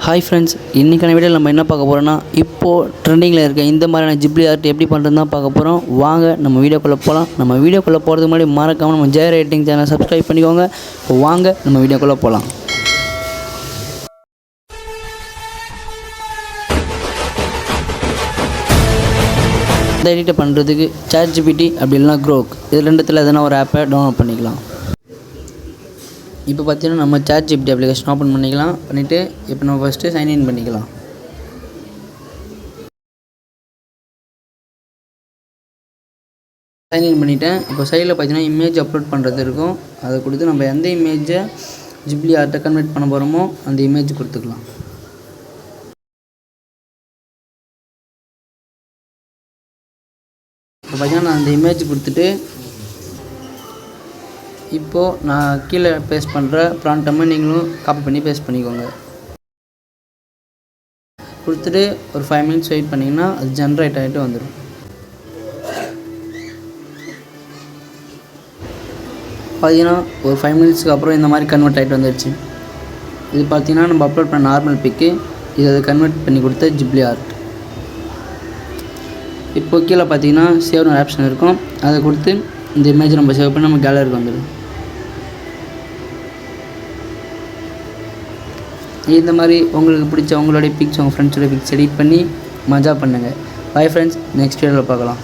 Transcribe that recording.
Hi friends, இன்றைக்கான வீடியோவில் நம்ம என்ன பார்க்க போகிறோன்னா, இப்போது ட்ரெண்டிங்கில் இருக்க இந்த மாதிரியான ஜிப்லி ஆர்ட் எப்படி பண்ணுறது தான் பார்க்க போகிறோம். வாங்க நம்ம வீடியோக்குள்ளே போகலாம். நம்ம வீடியோக்குள்ளே போகிறதுக்கு முன்னாடி மறக்காமல் நம்ம ஜெய ரைட்டிங் சேனல் சப்ஸ்கிரைப் பண்ணிக்கோங்க. இப்போ வாங்க நம்ம வீடியோக்குள்ளே போகலாம். இந்த எடிட்டை பண்ணுறதுக்கு ChatGPT அப்படி இல்லைனா Grok இது ரெண்டுத்தில் எதனா ஒரு ஆப்பை டவுன்லோட் பண்ணிக்கலாம். இப்போ பார்த்தீங்கன்னா நம்ம ChatGPT அப்ளிகேஷன் ஓப்பன் பண்ணிவிட்டு இப்போ நம்ம ஃபஸ்ட்டு சைன்இன் பண்ணிக்கலாம். சைன்இன் பண்ணிவிட்டேன். இப்போ சைடில் பார்த்தீங்கன்னா இமேஜ் அப்லோட் பண்ணுறது இருக்கும். அதை கொடுத்து நம்ம எந்த இமேஜை ஜிப்லி ஆர்ட்டை கன்வெர்ட் பண்ண போகிறோமோ அந்த இமேஜ் கொடுத்துக்கலாம். இப்போ பார்த்தீங்கன்னா நான் அந்த இமேஜ் கொடுத்துட்டு இப்போது நான் கீழே பேஸ்ட் பண்ணுற ப்ராம்ப்டை நீங்களும் காப்பி பண்ணி பேஸ்ட் பண்ணிக்கோங்க. கொடுத்துட்டு ஒரு 5 minutes வெயிட் பண்ணிங்கன்னா அது ஜென்ரேட் ஆகிட்டு வந்துடும். பார்த்தீங்கன்னா ஒரு 5 minutesக்கு அப்புறம் இந்த மாதிரி கன்வெர்ட் ஆகிட்டு வந்துடுச்சு. இது பார்த்தீங்கன்னா நம்ம அப்லோட் பண்ண நார்மல் பிக்கு, இது அதை கன்வெர்ட் பண்ணி கொடுத்த ஜிப்லி ஆர்ட். இப்போ கீழே பார்த்தீங்கன்னா சேவ்னு ஆப்ஷன் இருக்கும். அதை கொடுத்து இந்த இமேஜ் நம்ம சேவ் பண்ணி நம்ம கேலரிக்கு வந்துடும். இந்த மாதிரி உங்களுக்கு பிடிச்ச உங்களுடைய பிக்ஸ் உங்கள் ஃப்ரெண்ட்ஸோட பிக்ஸ் எடிட் பண்ணி மஜா பண்ணுங்கள். பை ஃப்ரெண்ட்ஸ், நெக்ஸ்ட் வீடியோவில் பார்க்கலாம்.